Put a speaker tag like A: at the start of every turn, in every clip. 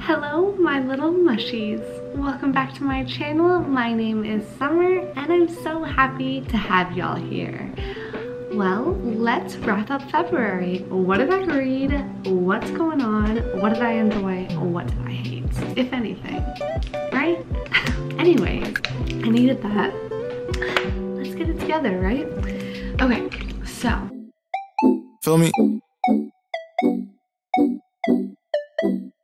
A: Hello, my little mushies. Welcome back to my channel. My name is Summer, and I'm so happy to have y'all here. Well, let's wrap up February. What did I read? What's going on? What did I enjoy? What did I hate? If anything, right? Anyways, I needed that. Let's get it together, right? Okay, so.
B: Feel me?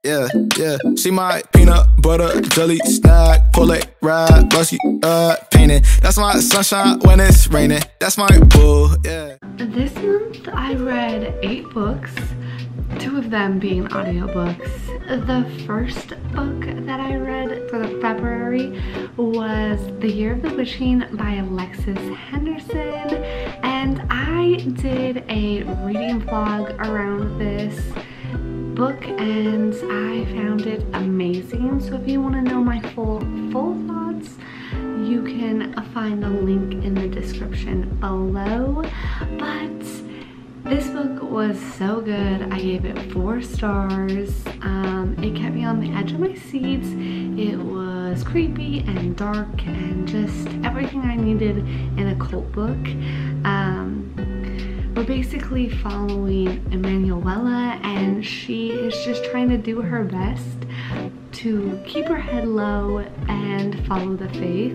B: Yeah, she my peanut butter jelly snack, pull it, ride, blushy, painting. That's my sunshine when it's raining. That's my boo, yeah.
A: This month I read 8 books, 2 of them being audiobooks. The first book that I read for February was The Year of the Witching by Alexis Henderson, and I did a reading vlog around this book and I found it amazing. So if you want to know my full thoughts, you can find the link in the description below. But this book was so good. I gave it 4 stars. It kept me on the edge of my seat. It was creepy and dark and just everything I needed in a cult book. We're basically following Emanuela, and she is just trying to do her best to keep her head low and follow the faith.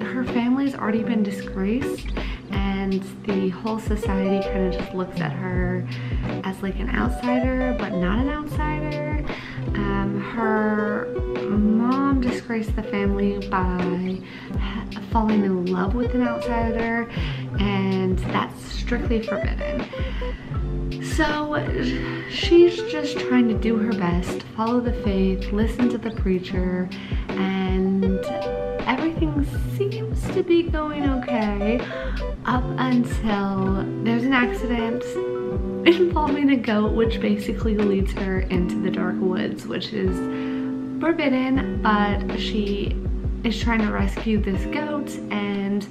A: Her family's already been disgraced, and the whole society kind of just looks at her as like an outsider, but not an outsider. Her mom disgraced the family by falling in love with an outsider, and that's strictly forbidden. So she's just trying to do her best, follow the faith, listen to the preacher, and everything seems to be going okay up until there's an accident involving a goat, which basically leads her into the dark woods, which is forbidden, but she is trying to rescue this goat and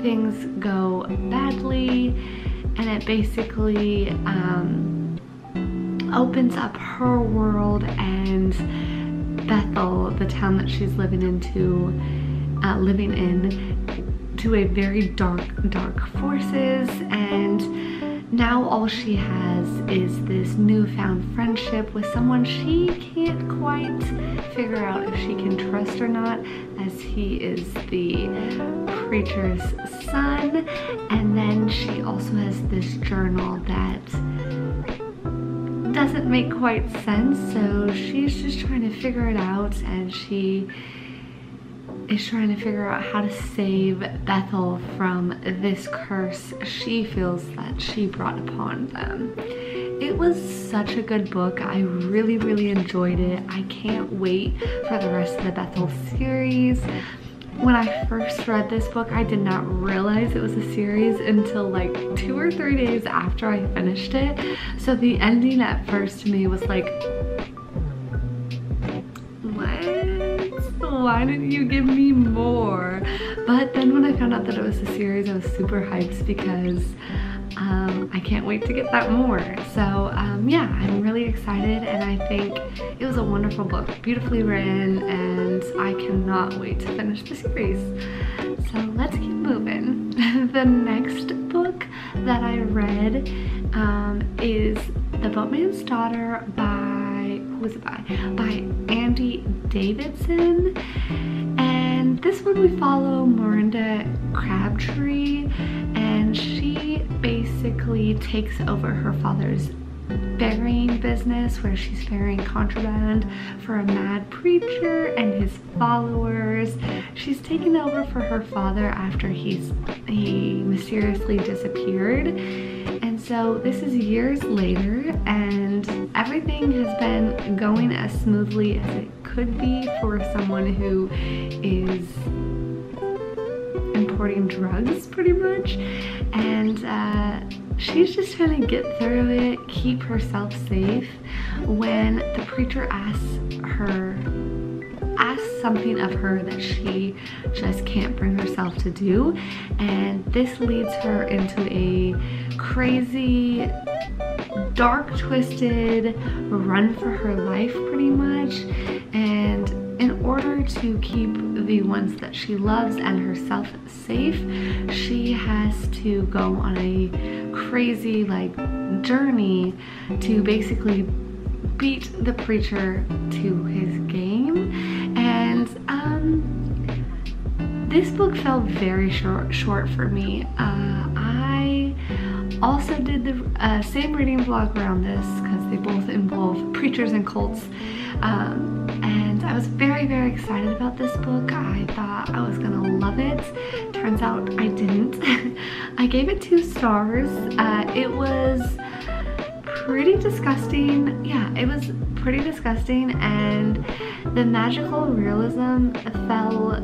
A: things go badly, and it basically opens up her world and Bethel, the town that she's living in, to a very dark forces. And now all she has is this newfound friendship with someone she can't quite figure out if she can trust or not, as he is the preacher's son. And then she also has this journal that doesn't make quite sense, so she's just trying to figure it out, and she is trying to figure out how to save Bethel from this curse she feels that she brought upon them. It was such a good book. I really enjoyed it. I can't wait for the rest of the Bethel series. When I first read this book, I did not realize it was a series until like 2 or 3 days after I finished it. So the ending at first to me was like, why didn't you give me more? But then when I found out that it was a series, I was super hyped because I can't wait to get that more. So yeah, I'm really excited, and I think it was a wonderful book, beautifully written, and I cannot wait to finish the series. So let's keep moving. The next book that I read is The Boatman's Daughter by, who is it by? By Andy Davidson. And this one we follow Miranda Crabtree, and she basically takes over her father's ferrying business, where she's ferrying contraband for a mad preacher and his followers. She's taken over for her father after he mysteriously disappeared. And so this is years later, and everything has been going as smoothly as it could be for someone who is importing drugs, pretty much. And she's just trying to get through it, keep herself safe, when the preacher asks something of her that she just can't bring herself to do. And this leads her into a crazy dark, twisted run for her life pretty much, and in order to keep the ones that she loves and herself safe, she has to go on a crazy like journey to basically beat the preacher to his game. And this book felt very short for me. I also did the same reading vlog around this because they both involve preachers and cults, and I was very excited about this book. I thought I was gonna love it. Turns out I didn't. I gave it 2 stars. It was pretty disgusting. Yeah, it was pretty disgusting, and the magical realism fell,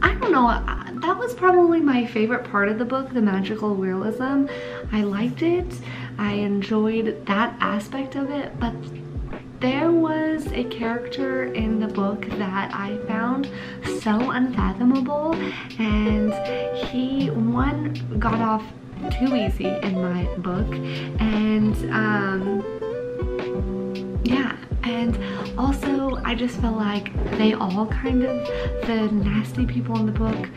A: I don't know, that was probably my favorite part of the book, the magical realism. I liked it. I enjoyed that aspect of it, but there was a character in the book that I found so unfathomable, and he, one, got off too easy in my book, and yeah, and also I just felt like they all kind of, the nasty people in the book,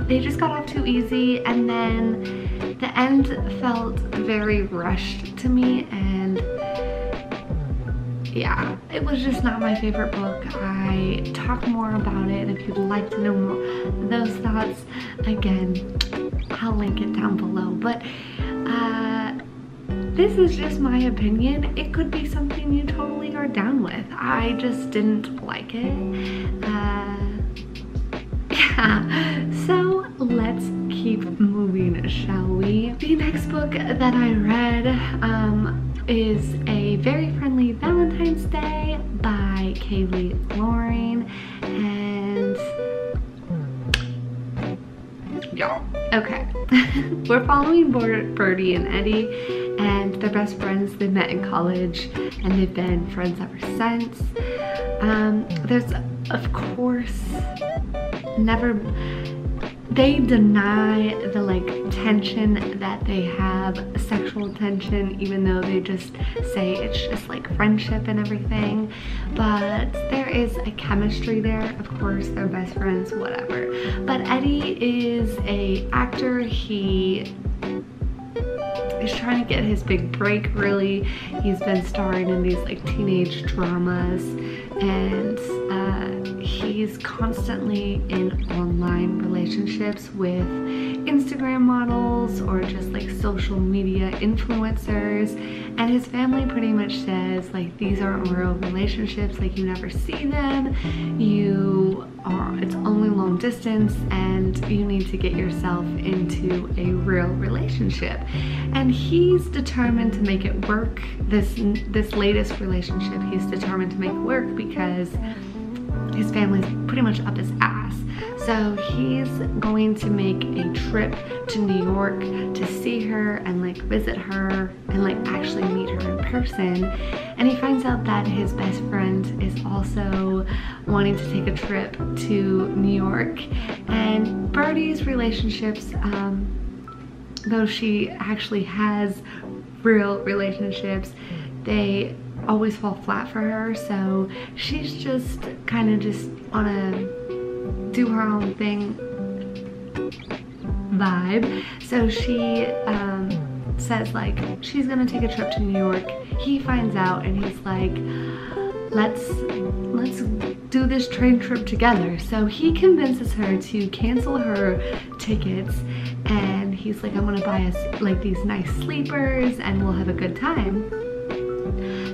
A: they just got off too easy, and then the end felt very rushed to me, and yeah, it was just not my favorite book. I talk more about it if you'd like to know more those thoughts. Again, I'll link it down below, but this is just my opinion. It could be something you totally are down with. I just didn't like it. Yeah, so let's keep moving, shall we? The next book that I read is A Very Friendly Valentine's Day by Kaylee, and y'all, okay. We're following Birdie and Eddie, and they're best friends. They met in college and they've been friends ever since. There's, of course, they deny the like tension that they have, sexual tension, even though they just say it's just like friendship and everything. But there is a chemistry there. Of course, they're best friends, whatever. But Eddie is an actor. He is trying to get his big break, really. He's been starring in these like teenage dramas, and he's constantly in online relationships with Instagram models or just like social media influencers, and his family pretty much says like these aren't real relationships, like you never see them, it's only long distance, and you need to get yourself into a real relationship. And he's determined to make it work. This latest relationship, he's determined to make work because his family's pretty much up his ass. So he's going to make a trip to New York to see her and like visit her and like actually meet her in person. And he finds out that his best friend is also wanting to take a trip to New York. And Birdie's relationships, though she actually has real relationships, they always fall flat for her. So she's just kind of just on a do her own thing vibe. So she says like she's gonna take a trip to New York. He finds out and he's like, let's do this train trip together. So he convinces her to cancel her tickets, and he's like, I'm gonna buy us like these nice sleepers and we'll have a good time.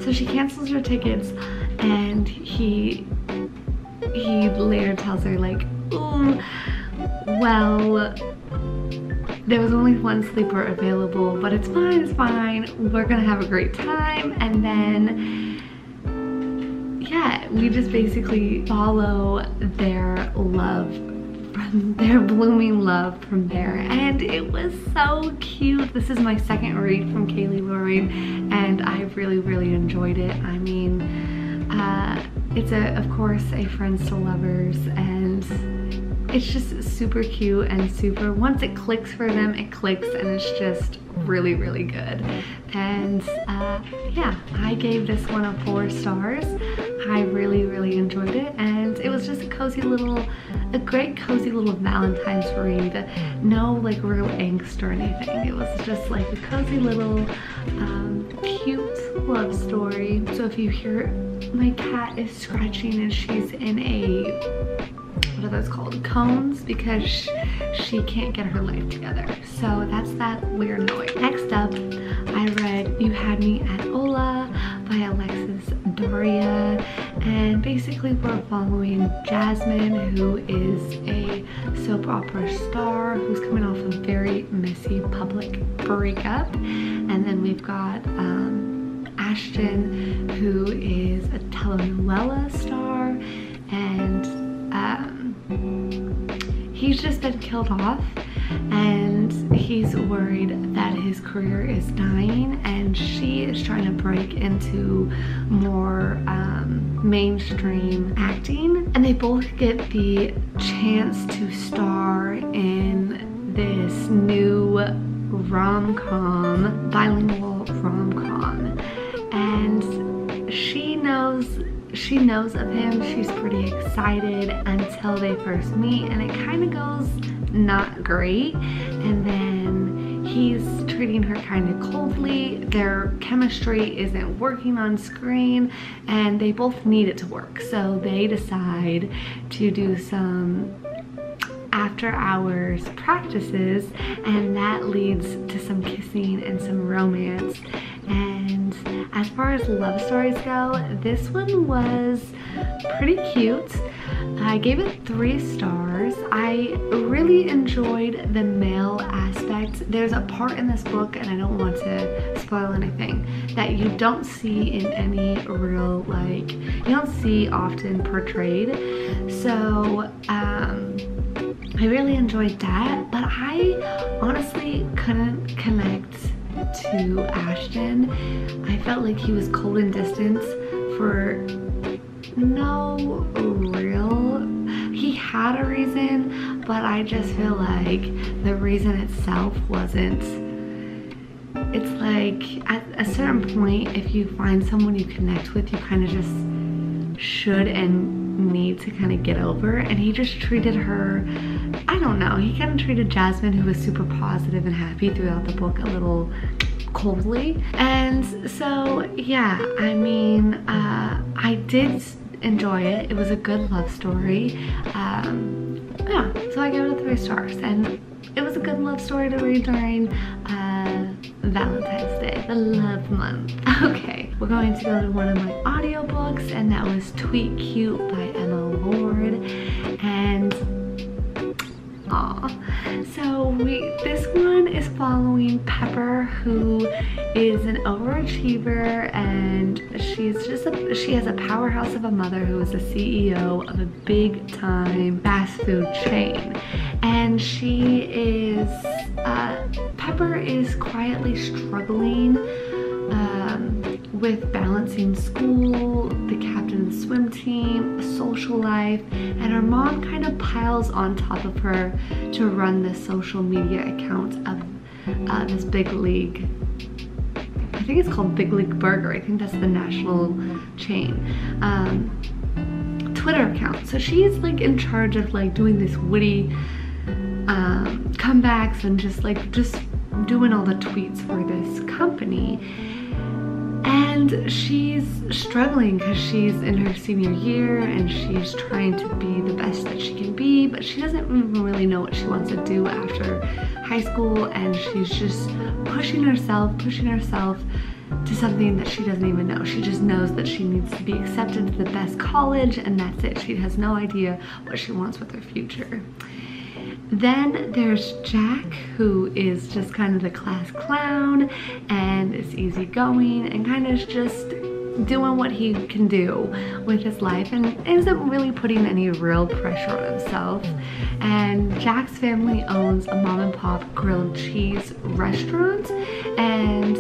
A: So she cancels her tickets, and he later tells her like, ooh, well, there was only one sleeper available, but it's fine, we're gonna have a great time. And then, yeah, we just basically follow their love, their blooming love from there. And it was so cute. This is my second read from Kaylee, and I really enjoyed it. I mean, it's of course a friends to lovers, and it's just super cute and super, once it clicks for them, it clicks, and it's just really, really good. And yeah, I gave this one a 4 stars. I really, really enjoyed it, and it was just a great cozy little Valentine's read. No like real angst or anything. It was just like a cozy little cute love story. So if you hear my cat is scratching and she's in a, what are those called, cones, because she can't get her life together. So that's that weird noise. Next up, I read You Had Me at Ola by Alexis, and basically we're following Jasmine, who is a soap opera star who's coming off a very messy public breakup. And then we've got Ashton, who is a telenovela star, and he's just been killed off, and he's worried that his career is dying, and she is trying to break into more mainstream acting, and they both get the chance to star in this new rom-com, bilingual rom-com, and she knows of him. She's pretty excited until they first meet, and it kind of goes not great, and then he's treating her kind of coldly. Their chemistry isn't working on screen, and they both need it to work, so they decide to do some after hours practices, and that leads to some kissing and some romance. And as far as love stories go, this one was pretty cute. I gave it 3 stars. I really enjoyed the male aspect. There's a part in this book, and I don't want to spoil anything, that you don't see in any real, like, you don't see often portrayed. So I really enjoyed that, but I honestly couldn't connect to Ashton. I felt like he was cold and distant for no real, he had a reason, but I just feel like the reason itself wasn't, it's like at a certain point, if you find someone you connect with, you kind of just should and need to kind of get over, and he just treated her, I don't know, he kind of treated Jasmine, who was super positive and happy throughout the book, a little coldly. And so yeah, I mean, I did enjoy it. It was a good love story. Yeah, so I gave it a 3 stars, and it was a good love story to read during Valentine's Day, the love month. Okay, we're going to go to one of my audiobooks, and that was Tweet Cute by Emma Lord. And so this one is following Pepper, who is an overachiever, and she has a powerhouse of a mother who is the CEO of a big time fast food chain, and she is Pepper is quietly struggling with balancing school, the captain of the swim team, a social life, and her mom kind of piles on top of her to run the social media account of this big league, I think it's called Big League Burger, I think that's the national chain, Twitter account. So she's like in charge of like doing this witty comebacks and just doing all the tweets for this company. And she's struggling because she's in her senior year, and she's trying to be the best that she can be, but she doesn't even really know what she wants to do after high school, and she's just pushing herself to something that she doesn't even know. She just knows that she needs to be accepted to the best college, and that's it. She has no idea what she wants with her future. Then there's Jack, who is just kind of the class clown and is easygoing and kind of just doing what he can do with his life and isn't really putting any real pressure on himself. And Jack's family owns a mom and pop grilled cheese restaurant, and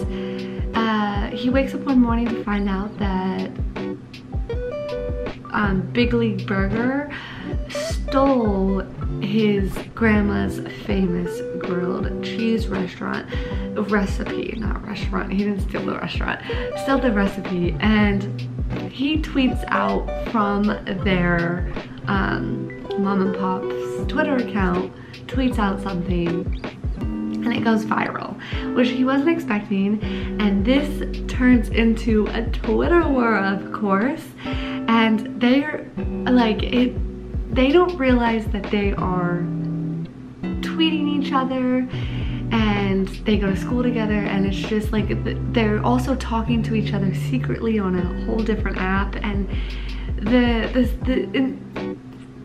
A: he wakes up one morning to find out that Big League Burger stole his grandma's famous grilled cheese recipe, not restaurant, he didn't steal the restaurant, still the recipe, and he tweets out from their mom and pop's Twitter account, tweets out something, and it goes viral, which he wasn't expecting, and this turns into a Twitter war, of course, and they're like, they don't realize that they are tweeting each other, and they go to school together, and it's just like they're also talking to each other secretly on a whole different app, and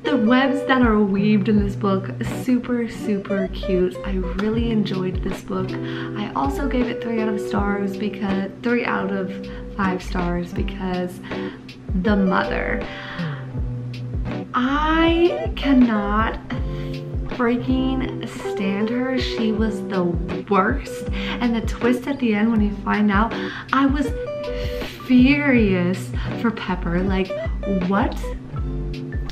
A: the webs that are weaved in this book, super, super cute. I really enjoyed this book. I also gave it 3 out of 5 stars because the mother. I cannot freaking stand her. She was the worst. And the twist at the end when you find out, I was furious for Pepper. Like, what?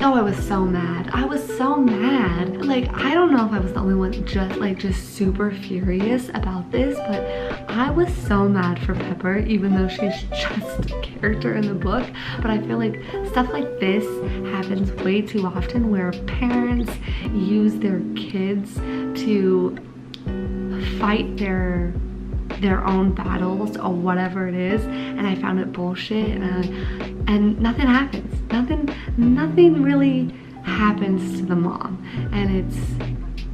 A: Oh, I was so mad. I was so mad. Like, I don't know if I was the only one just super furious about this, but I was so mad for Pepper, even though she's just a character in the book. But I feel like stuff like this happens way too often, where parents use their kids to fight their own battles or whatever it is, and I found it bullshit, and nothing happens. Nothing really happens to the mom, and it's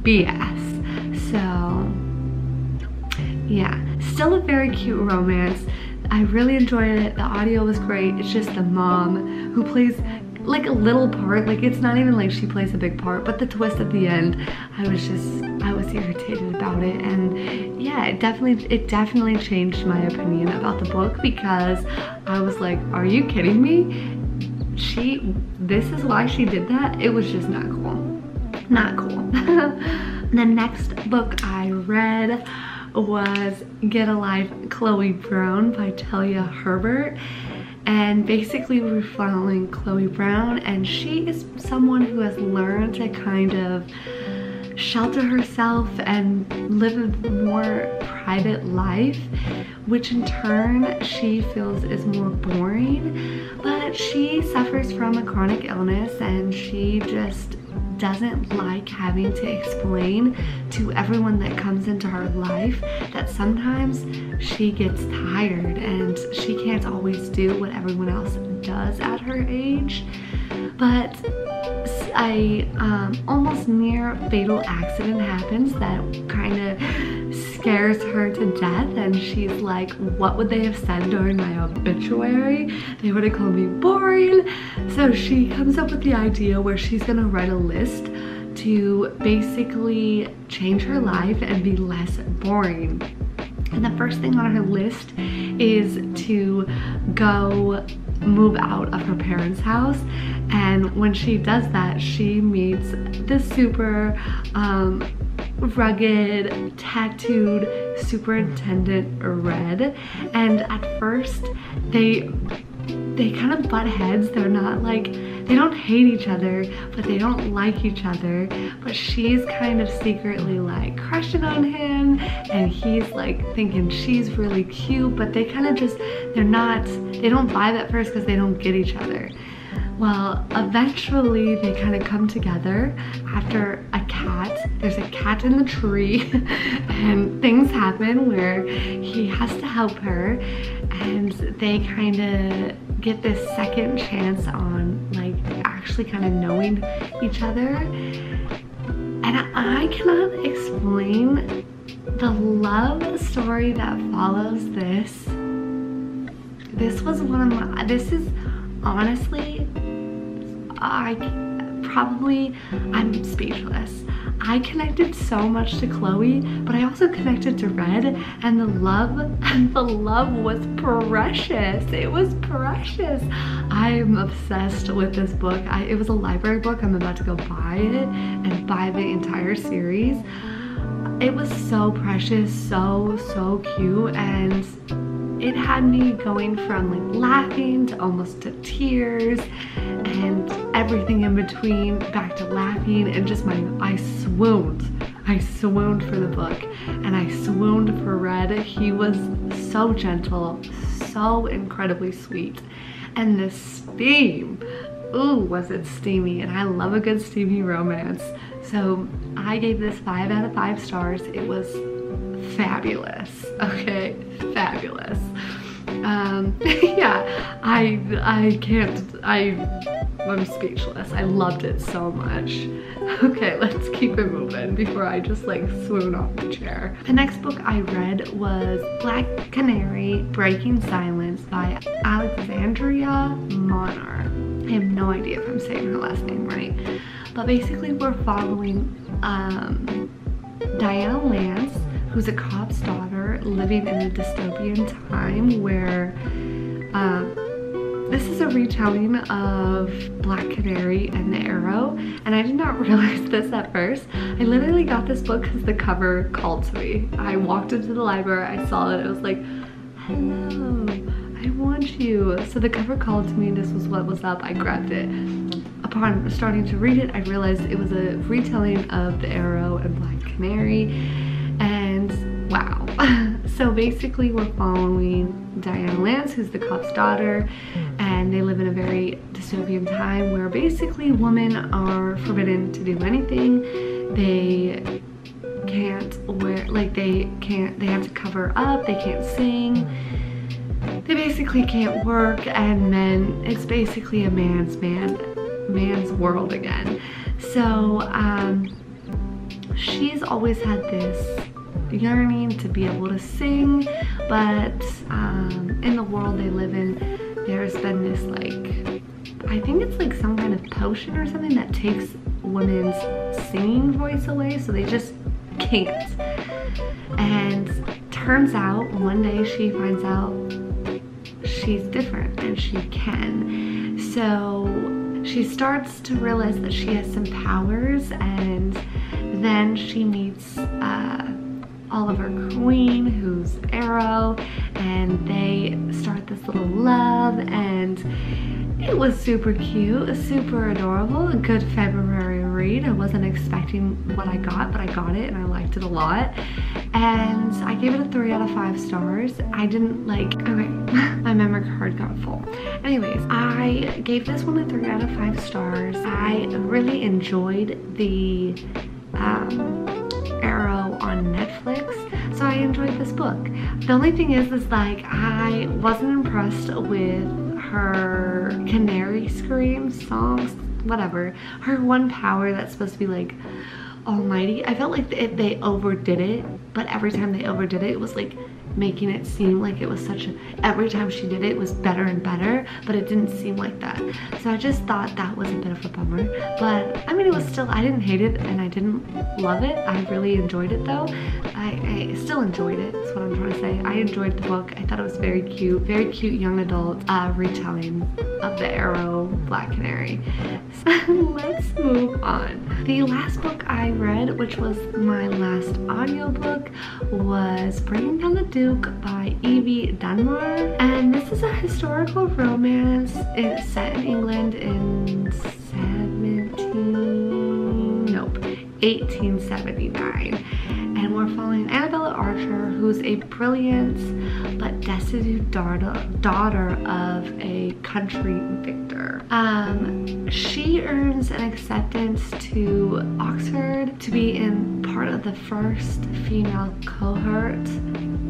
A: BS. So yeah, still a very cute romance. I really enjoyed it. The audio was great. It's just the mom who plays like a little part. Like, it's not even like she plays a big part, but the twist at the end, I was irritated about it. And yeah, it definitely changed my opinion about the book, because I was like, are you kidding me? This is why she did that? It was just not cool. Not cool. The next book I read was Get a Life, Chloe Brown by Talia Herbert. And basically we're following Chloe Brown, and she is someone who has learned to kind of shelter herself and live a more private life, which in turn she feels is more boring. But she suffers from a chronic illness, and she just doesn't like having to explain to everyone that comes into her life that sometimes she gets tired and she can't always do what everyone else does at her age. But a almost near fatal accident happens that kind of scares her to death, and she's like, what would they have said during my obituary? They would have called me boring. So she comes up with the idea where she's gonna write a list to basically change her life and be less boring. And the first thing on her list is to go move out of her parents' house. And when she does that, she meets the super rugged, tattooed Superintendent Red. And at first they kind of butt heads. They're not like, they don't hate each other, but they don't like each other. But she's kind of secretly like crushing on him, and he's like thinking she's really cute, but they kind of just, they don't vibe at first because they don't get each other. Well, eventually they kind of come together after there's a cat in the tree, and things happen where he has to help her, and they kind of get this second chance on like actually kind of knowing each other. And I cannot explain the love story that follows this. This was one of my, this is honestly, I'm speechless. I connected so much to Chloe, but I also connected to Red, and the love was precious. It was precious. I'm obsessed with this book. It was a library book. I'm about to go buy it and buy the entire series. It was so precious, so cute, and it had me going from like laughing to almost to tears and everything in between, back to laughing, and just I swooned. I swooned for the book, and I swooned for Red. He was so gentle, so incredibly sweet, and the steam, ooh, was it steamy, and I love a good steamy romance. So I gave this 5 out of 5 stars. It was fabulous, okay, fabulous. Yeah, I'm speechless. I loved it so much. Okay, let's keep it moving before I just like swoon off the chair. The next book I read was Black Canary, Breaking Silence by Alexandria Monarch. I have no idea if I'm saying her last name right, but basically we're following Diana Lance, who's a cop's daughter living in a dystopian time where this is a retelling of Black Canary and the Arrow, and I did not realize this at first. I literally got this book because the cover called to me. I walked into the library, I saw it, I was like, hello, I want you. So the cover called to me, this was what was up, I grabbed it. Upon starting to read it, I realized it was a retelling of the Arrow and Black Canary, and wow. So basically we're following Diana Lance, who's the cop's daughter, and they live in a very dystopian time where basically women are forbidden to do anything. They can't wear, like they have to cover up, they can't sing, they basically can't work, and men, it's basically a man's world again. So she's always had this yearning to be able to sing, but in the world they live in, there's been this like, I think it's like some kind of potion or something that takes women's singing voice away, so they just can't. And turns out one day she finds out she's different and she can. So she starts to realize that she has some powers, and then she meets Oliver Queen, who's Arrow, and they start this little love, and it was super cute, super adorable, a good February read. I wasn't expecting what I got, but I got it and I liked it a lot. And I gave it a 3 out of 5 stars. I didn't like, okay, my memory card got full. Anyways, I gave this one a 3 out of 5 stars. I really enjoyed the Arrow on Netflix, so I enjoyed this book. The only thing is like I wasn't impressed with her Canary screams, songs, whatever. Her one power that's supposed to be like almighty. I felt like they overdid it, but every time they overdid it, it was like making it seem like it was such a, every time she did it was better and better, but it didn't seem like that. So I just thought that was a bit of a bummer, but I mean, it was still, I didn't hate it and I didn't love it. I really enjoyed it though. I still enjoyed it, is what I'm trying to say. I enjoyed the book. I thought it was very cute young adult retelling of the Arrow Black Canary. So let's move on. The last book I read, which was my last audiobook, was Bringing Down the Duke by Evie Dunmore, and this is a historical romance. It's set in England in 1879, and we're following Annabella Archer, who's a brilliant but destitute daughter of a country victor. She earns an acceptance to Oxford to be in part of the first female cohort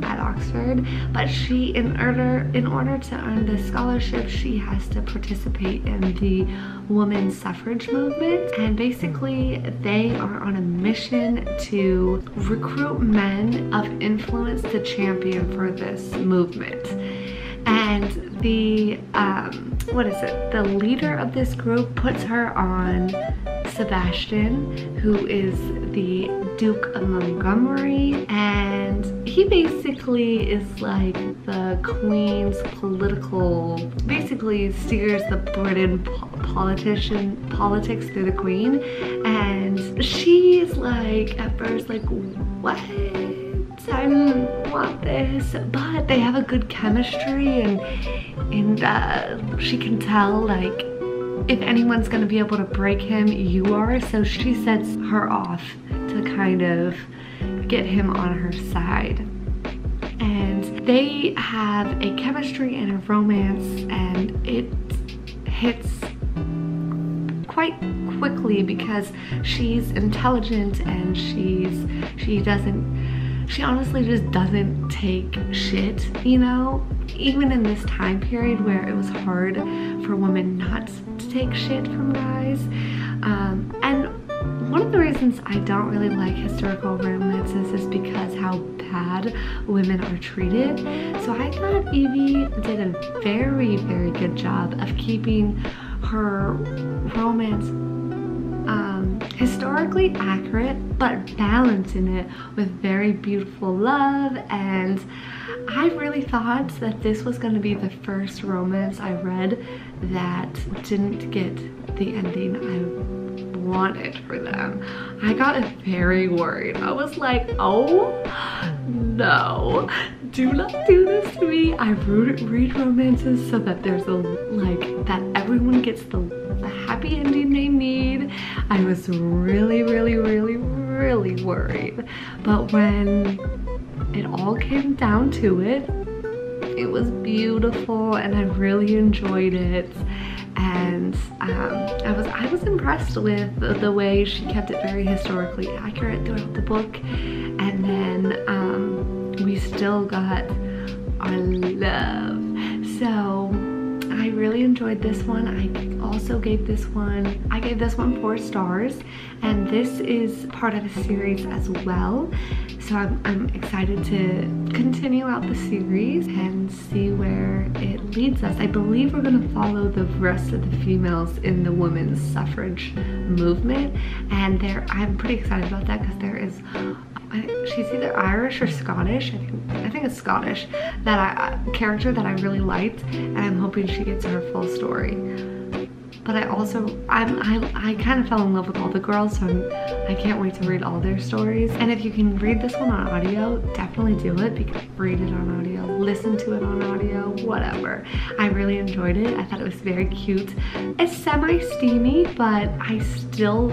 A: at Oxford, but she, in order to earn this scholarship, she has to participate in the women's suffrage movement, and basically they are on a mission to recruit men of influence to champion for this movement. And the the leader of this group puts her on Sebastian, who is the Duke of Montgomery, and he basically is like the Queen's political, basically steers the Britain politics through the Queen. And she's like, at first like, what? I didn't want this, but they have a good chemistry, and she can tell, like, if anyone's gonna be able to break him, you are. So she sets her off to kind of get him on her side. And they have a chemistry and a romance, and it hits quite quickly because she's intelligent, and she honestly just doesn't take shit, you know? Even in this time period where it was hard for women not to take shit from guys. And one of the reasons I don't really like historical romances is because how bad women are treated. So I thought Evie did a very, very good job of keeping her romance historically accurate, but balancing it with very beautiful love. And I really thought that this was going to be the first romance I read that didn't get the ending I wanted for them. I got very worried. I was like, oh no, do not do this to me. I read romances so that there's that everyone gets the happy ending they need. I was really, really, really, really worried. But when it all came down to it, it was beautiful, and I really enjoyed it. And I was impressed with the way she kept it very historically accurate throughout the book. And then we still got our love. So I really enjoyed this one. I also gave this one 4 stars, and this is part of a series as well. So I'm excited to continue out the series and see where it leads us. I believe we're gonna follow the rest of the females in the women's suffrage movement, and I'm pretty excited about that because there is, she's either Irish or Scottish. I think it's Scottish, character that I really liked, and I'm hoping she gets her full story. But I kind of fell in love with all the girls, so I can't wait to read all their stories. And if you can read this one on audio, definitely do it, because read it on audio, listen to it on audio, whatever. I really enjoyed it. I thought it was very cute. It's semi-steamy, but I still,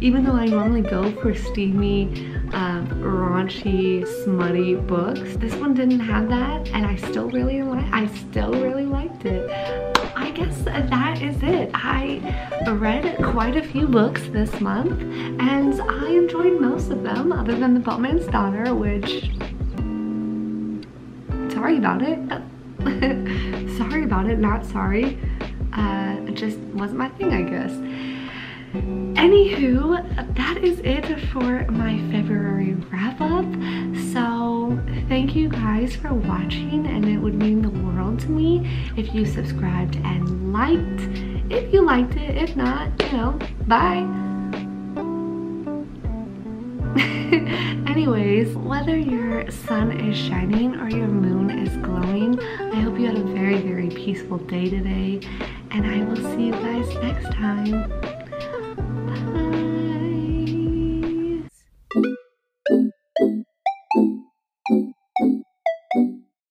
A: even though I normally go for steamy, raunchy, smutty books, this one didn't have that, and I still really liked it. I guess that is it. I read quite a few books this month, and I enjoyed most of them, other than The Boatman's Daughter, which, sorry about it. Sorry about it, not sorry. It just wasn't my thing, I guess. Anywho, that is it for my February wrap-up. So thank you guys for watching, and it would mean the world to me if you subscribed and liked. If you liked it, if not, you know, bye. Anyways, whether your sun is shining or your moon is glowing, I hope you had a very, very peaceful day today, and I will see you guys next time.